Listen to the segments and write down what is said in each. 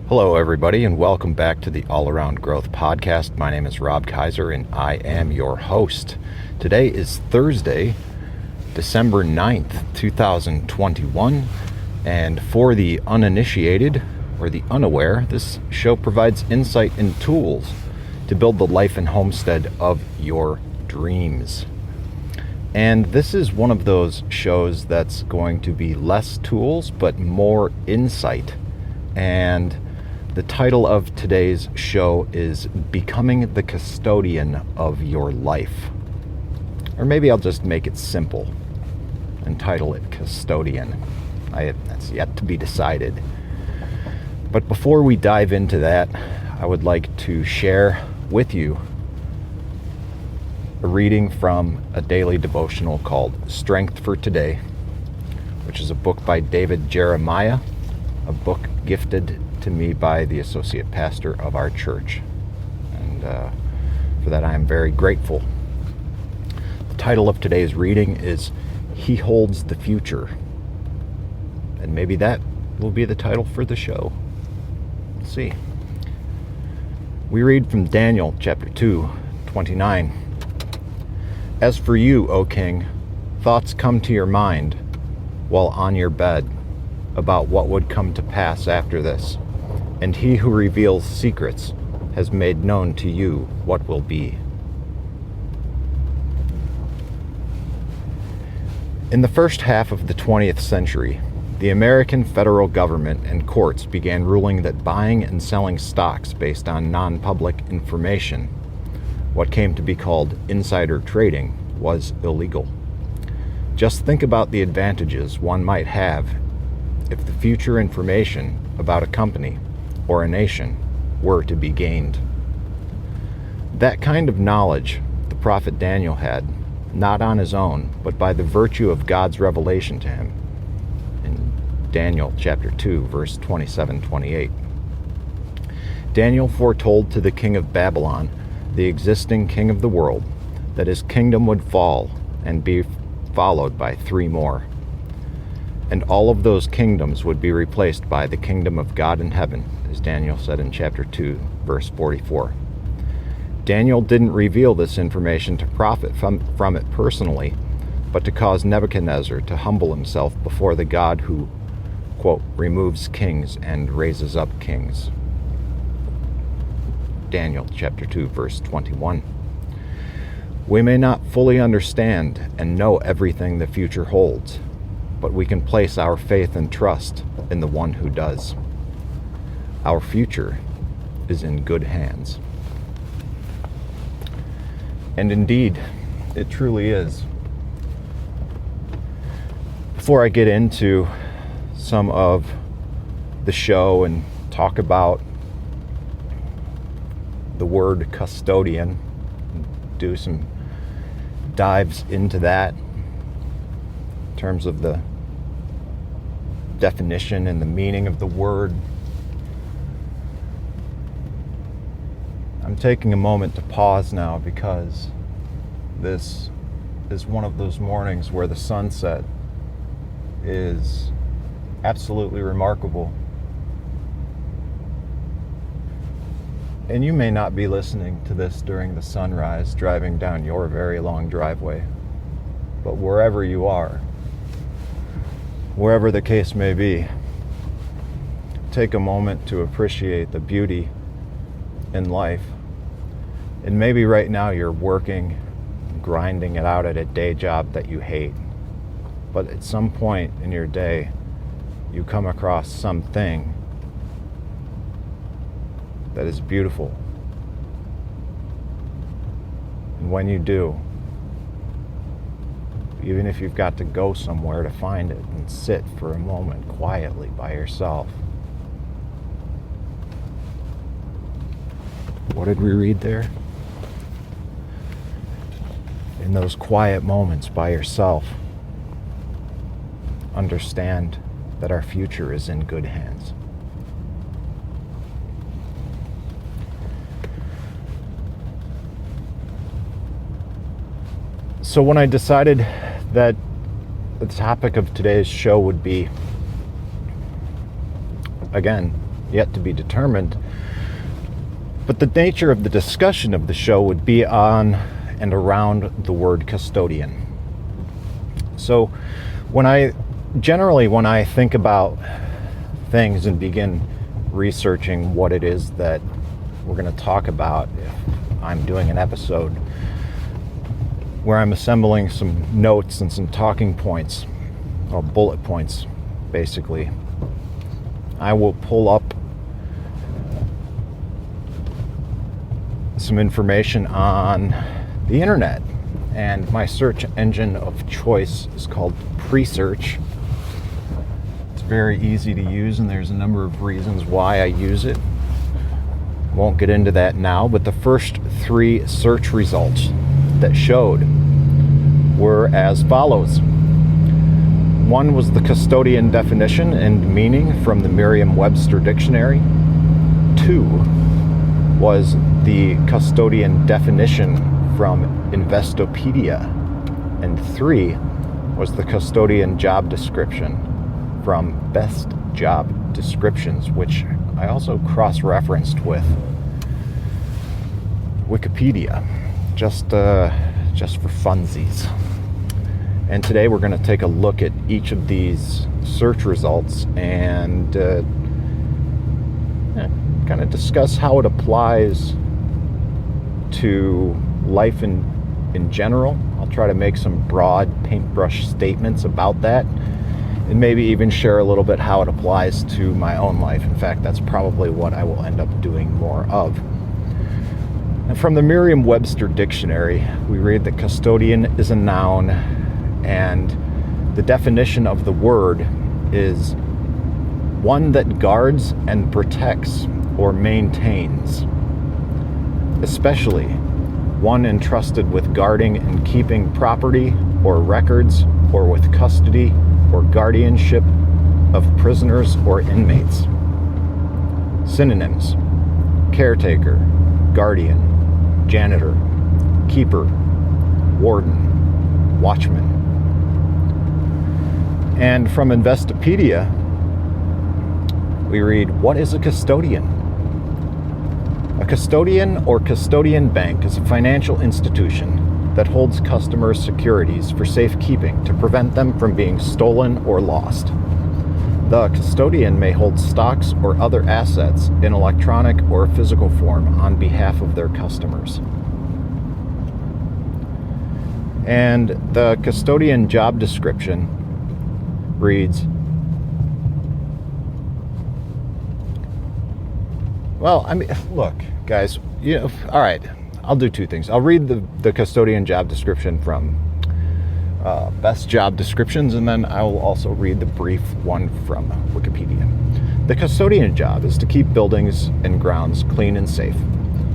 Hello, everybody, and welcome back to the All Around Growth Podcast. My name is Rob Kaiser, and I am your host. Today is Thursday, December 9th, 2021, and for the uninitiated or the unaware, this show provides insight and tools to build the life and homestead of your dreams. And this is one of those shows that's going to be less tools, but more insight. And the title of today's show is Becoming the Custodian of Your Life. Or maybe I'll just make it simple and title it Custodian. That's yet to be decided. But before we dive into that, I would like to share with you a reading from a daily devotional called Strength for Today, which is a book by David Jeremiah, a book gifted to me by the associate pastor of our church. And for that I am very grateful. The title of today's reading is He Holds the Future. And maybe that will be the title for the show. Let's see. We read from Daniel chapter 2, 29. As for you, O king, thoughts come to your mind while on your bed about what would come to pass after this. And he who reveals secrets has made known to you what will be. In the first half of the 20th century, the American federal government and courts began ruling that buying and selling stocks based on non-public information, what came to be called insider trading, was illegal. Just think about the advantages one might have if the future information about a company or a nation were to be gained. That kind of knowledge the prophet Daniel had, not on his own, but by the virtue of God's revelation to him. In Daniel chapter 2, verse 27-28. Daniel foretold to the king of Babylon, the existing king of the world, that his kingdom would fall and be followed by 3 more. And all of those kingdoms would be replaced by the kingdom of God in heaven, as Daniel said in chapter 2, verse 44. Daniel didn't reveal this information to profit from it personally, but to cause Nebuchadnezzar to humble himself before the God who, quote, removes kings and raises up kings. Daniel chapter 2, verse 21. We may not fully understand and know everything the future holds, but we can place our faith and trust in the one who does. Our future is in good hands. And indeed, it truly is. Before I get into some of the show and talk about the word custodian, do some dives into that in terms of the definition and the meaning of the word, I'm taking a moment to pause now because this is one of those mornings where the sunset is absolutely remarkable. And you may not be listening to this during the sunrise, driving down your very long driveway, but wherever you are, wherever the case may be, take a moment to appreciate the beauty in life. And maybe right now you're working, grinding it out at a day job that you hate. But at some point in your day, you come across something that is beautiful. And when you do, even if you've got to go somewhere to find it and sit for a moment quietly by yourself. What did we read there? In those quiet moments by yourself, understand that our future is in good hands. So when I decided that the topic of today's show would be, again, yet to be determined. But the nature of the discussion of the show would be on and around the word custodian. So when I think about things and begin researching what it is that we're going to talk about, if I'm doing an episode where I'm assembling some notes and some talking points, or bullet points, basically, I will pull up some information on the internet, and my search engine of choice is called Presearch. It's very easy to use, and there's a number of reasons why I use it. Won't get into that now, but the first 3 search results that showed were as follows. 1 was the custodian definition and meaning from the Mirriam-Webster Dictionary. 2 was the custodian definition from Investopedia. And 3 was the custodian job description from Best Job Descriptions, which I also cross-referenced with Wikipedia, just for funsies. And today we're going to take a look at each of these search results and kind of discuss how it applies to life in general. I'll try to make some broad paintbrush statements about that, and maybe even share a little bit how it applies to my own life. In fact, that's probably what I will end up doing more of. And from the Mirriam-Webster Dictionary, we read that custodian is a noun, and the definition of the word is one that guards and protects or maintains, especially one entrusted with guarding and keeping property or records, or with custody or guardianship of prisoners or inmates. Synonyms: caretaker, guardian, janitor, keeper, warden, watchman. And from Investopedia, we read, what is a custodian? A custodian or custodian bank is a financial institution that holds customers' securities for safekeeping to prevent them from being stolen or lost. The custodian may hold stocks or other assets in electronic or physical form on behalf of their customers. And the custodian job description reads, well, I mean, look, guys, all right, I'll do 2 things. I'll read the custodian job description from Best Job Descriptions, and then I will also read the brief one from Wikipedia. The custodian job is to keep buildings and grounds clean and safe.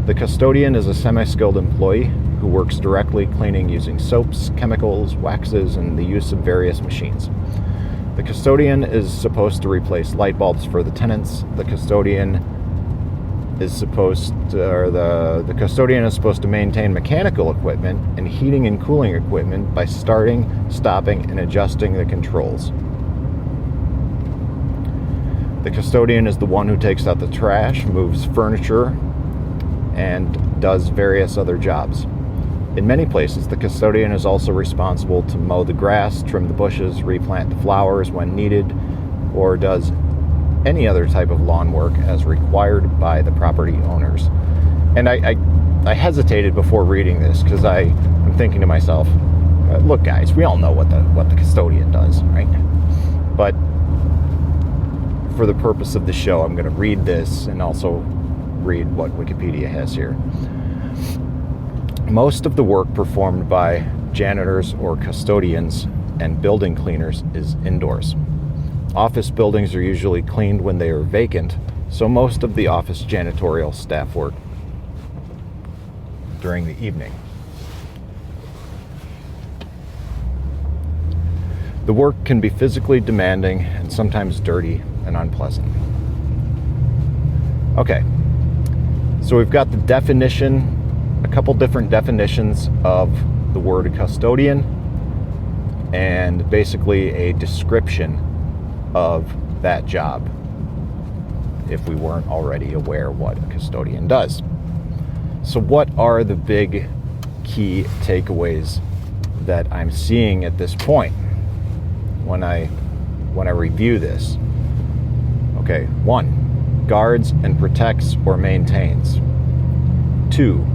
The custodian is a semi-skilled employee who works directly cleaning using soaps, chemicals, waxes, and the use of various machines. The custodian is supposed to replace light bulbs for the tenants. The custodian is supposed to maintain mechanical equipment and heating and cooling equipment by starting, stopping, and adjusting the controls. The custodian is the one who takes out the trash, moves furniture, and does various other jobs. In many places, the custodian is also responsible to mow the grass, trim the bushes, replant the flowers when needed, or does any other type of lawn work as required by the property owners. And I hesitated before reading this because I'm thinking to myself, look, guys, we all know what the custodian does, right? But for the purpose of the show, I'm going to read this and also read what Wikipedia has here. Most of the work performed by janitors or custodians and building cleaners is indoors. Office buildings are usually cleaned when they are vacant, so most of the office janitorial staff work during the evening. The work can be physically demanding and sometimes dirty and unpleasant. Okay, so we've got the definition, a couple different definitions of the word custodian, and basically a description of that job. if we weren't already aware what a custodian does. So what are the big key takeaways that I'm seeing at this point when I review this? Okay, 1, guards and protects or maintains. 2,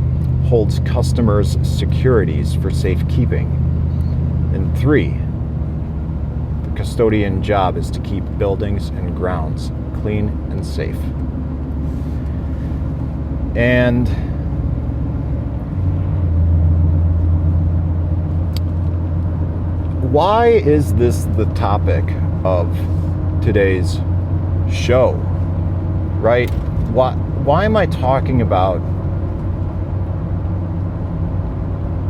holds customers' securities for safekeeping. And 3, the custodian job is to keep buildings and grounds clean and safe. And why is this the topic of today's show, right? Why am I talking about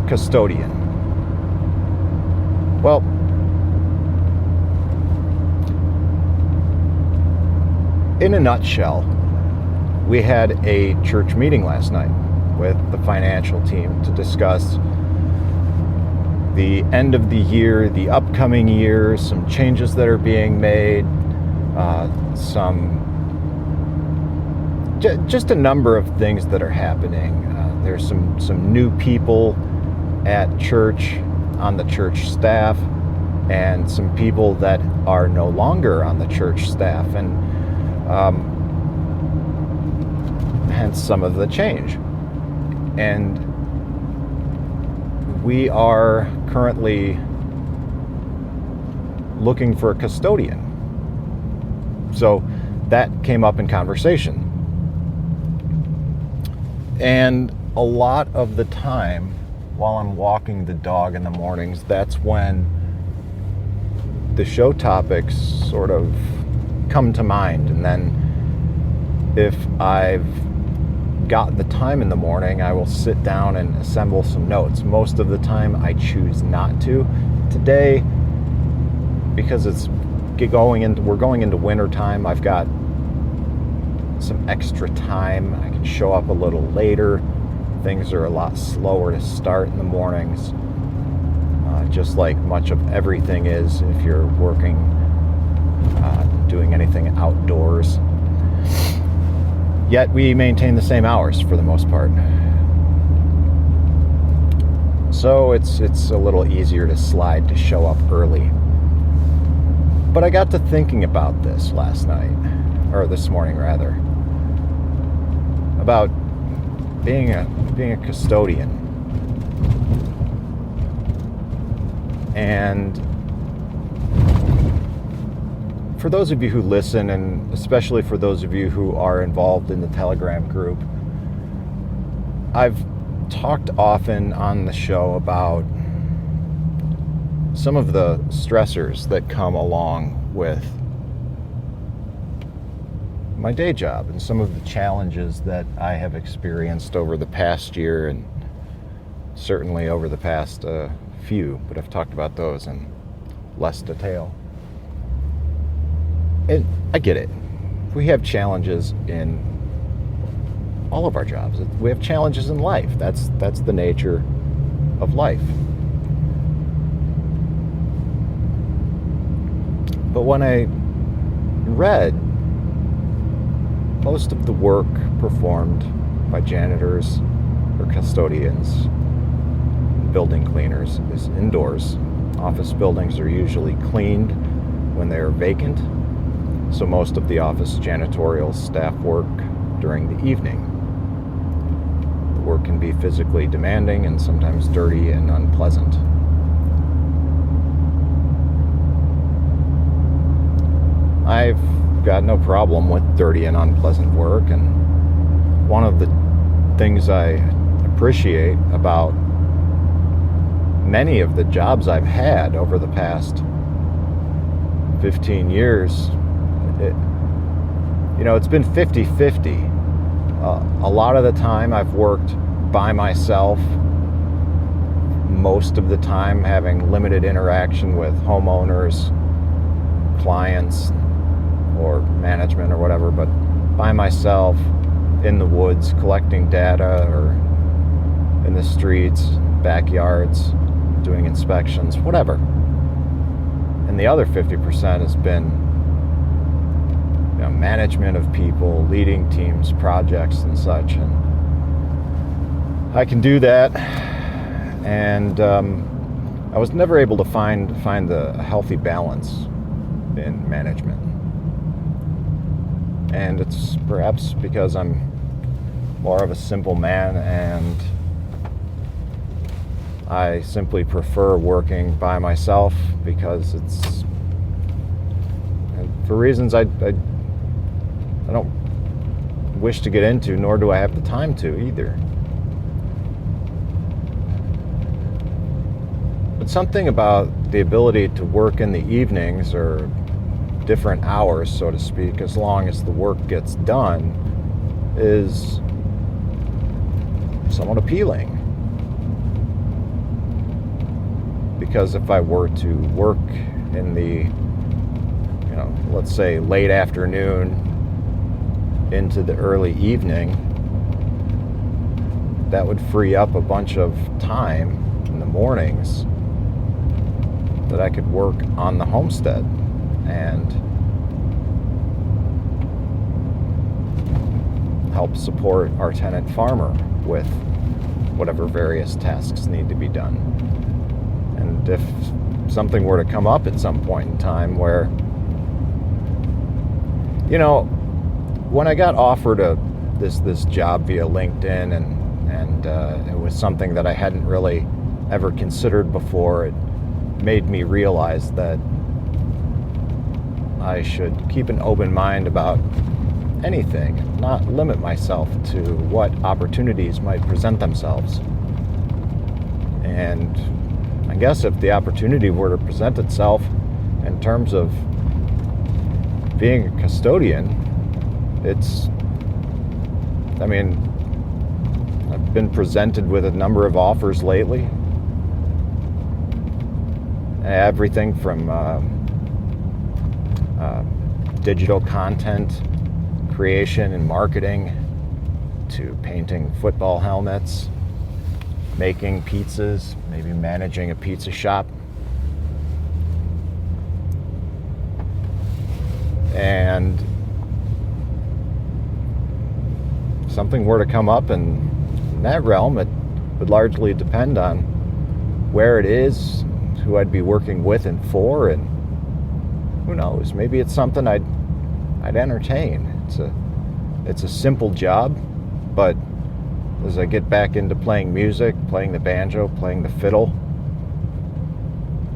custodian? Well, in a nutshell, we had a church meeting last night with the financial team to discuss the end of the year, the upcoming year, some changes that are being made, just a number of things that are happening. There's some new people at church, on the church staff, and some people that are no longer on the church staff, and hence some of the change. And we are currently looking for a custodian. So that came up in conversation. And a lot of the time, while I'm walking the dog in the mornings, that's when the show topics sort of come to mind. And then if I've got the time in the morning, I will sit down and assemble some notes. Most of the time I choose not to. Today, because we're going into winter time, I've got some extra time. I can show up a little later. Things are a lot slower to start in the mornings, just like much of everything is if you're working, doing anything outdoors. Yet we maintain the same hours for the most part. So it's a little easier to slide to show up early. But I got to thinking about this last night, or this morning rather, about being a custodian. And for those of you who listen, and especially for those of you who are involved in the Telegram group, I've talked often on the show about some of the stressors that come along with my day job and some of the challenges that I have experienced over the past year and certainly over the past few, but I've talked about those in less detail. And I get it. We have challenges in all of our jobs. We have challenges in life. That's the nature of life. But when I read most of the work performed by janitors or custodians, building cleaners, is indoors. Office buildings are usually cleaned when they are vacant, so most of the office janitorial staff work during the evening. The work can be physically demanding and sometimes dirty and unpleasant. I've got no problem with dirty and unpleasant work, and one of the things I appreciate about many of the jobs I've had over the past 15 years, it's been 50-50. A lot of the time I've worked by myself, most of the time having limited interaction with homeowners, clients, or management or whatever, but by myself in the woods collecting data, or in the streets, backyards, doing inspections, whatever. And the other 50% has been management of people, leading teams, projects, and such. And I can do that, and I was never able to find the healthy balance in management. And it's perhaps because I'm more of a simple man, and I simply prefer working by myself because it's, for reasons I don't wish to get into, nor do I have the time to either. But something about the ability to work in the evenings or different hours, so to speak, as long as the work gets done, is somewhat appealing. Because if I were to work in the, let's say late afternoon into the early evening, that would free up a bunch of time in the mornings that I could work on the homestead and help support our tenant farmer with whatever various tasks need to be done. And if something were to come up at some point in time where, when I got offered this job via LinkedIn, and it was something that I hadn't really ever considered before, it made me realize that I should keep an open mind about anything, not limit myself to what opportunities might present themselves. And I guess if the opportunity were to present itself in terms of being a custodian, I've been presented with a number of offers lately. Everything from digital content creation and marketing to painting football helmets, making pizzas, maybe managing a pizza shop. And if something were to come up in that realm, it would largely depend on where it is, who I'd be working with and for, and who knows, maybe it's something I'd entertain. It's a simple job, but as I get back into playing music, playing the banjo, playing the fiddle,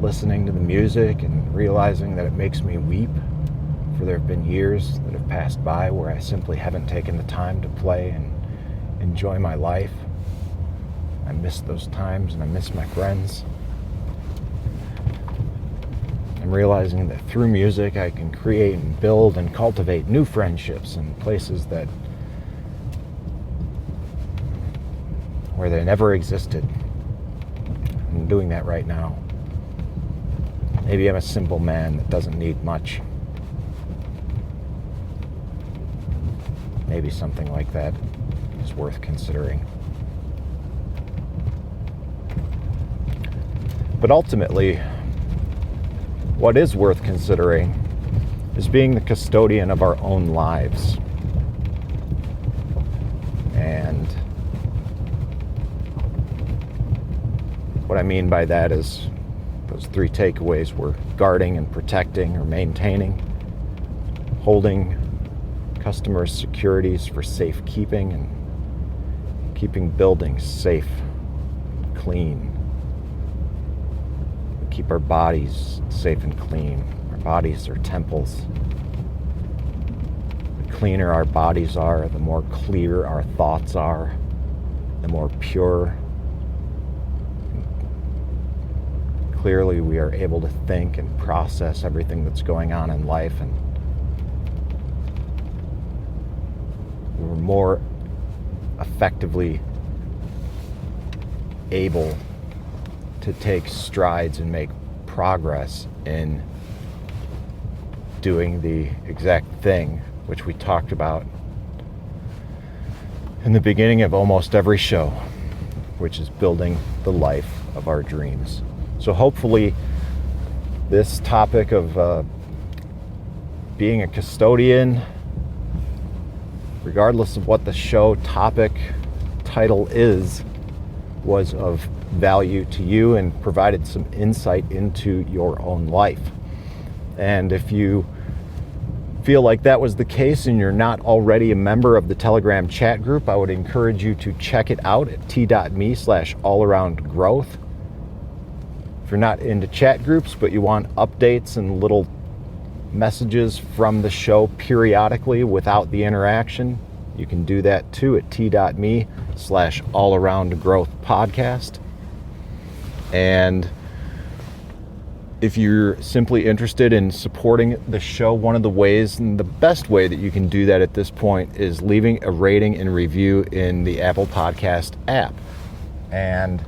listening to the music and realizing that it makes me weep, for there have been years that have passed by where I simply haven't taken the time to play and enjoy my life. I miss those times, and I miss my friends. I'm realizing that through music I can create and build and cultivate new friendships in places where they never existed. I'm doing that right now. Maybe I'm a simple man that doesn't need much. Maybe something like that is worth considering. But ultimately, what is worth considering is being the custodian of our own lives. And what I mean by that is those three takeaways were guarding and protecting or maintaining, holding customers' securities for safekeeping, and keeping buildings safe, clean. We keep our bodies safe and clean. Our bodies are temples. The cleaner our bodies are, the more clear our thoughts are, the more pure. Clearly we are able to think and process everything that's going on in life, and we're more effectively able to take strides and make progress in doing the exact thing which we talked about in the beginning of almost every show, which is building the life of our dreams. So hopefully this topic of being a custodian regardless of what the show topic title is, was of value to you and provided some insight into your own life. And if you feel like that was the case and you're not already a member of the Telegram chat group, I would encourage you to check it out at t.me/allaroundgrowth. If you're not into chat groups but you want updates and little messages from the show periodically without the interaction, you can do that too at t.me/allaroundgrowthpodcast. And if you're simply interested in supporting the show, one of the ways and the best way that you can do that at this point is leaving a rating and review in the Apple Podcast app. And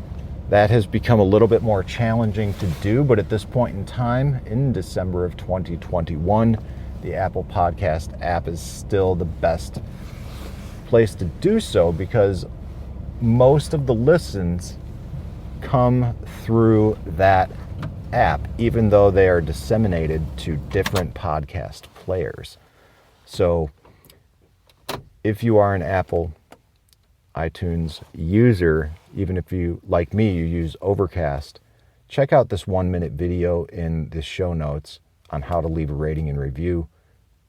that has become a little bit more challenging to do, but at this point in time, in December of 2021, the Apple Podcast app is still the best place to do so because most of the listens come through that app, even though they are disseminated to different podcast players. So if you are an Apple iTunes user, even if you, like me, you use Overcast, check out this 1-minute video in the show notes on how to leave a rating and review.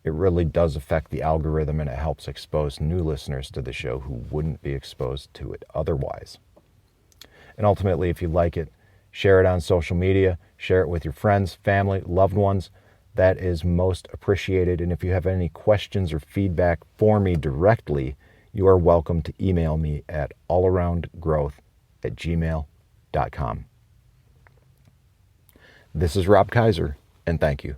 It really does affect the algorithm and it helps expose new listeners to the show who wouldn't be exposed to it otherwise. And ultimately, if you like it, share it on social media, share it with your friends, family, loved ones. That is most appreciated. And if you have any questions or feedback for me directly, you are welcome to email me at allaroundgrowth@gmail.com. This is Rob Kaiser, and thank you.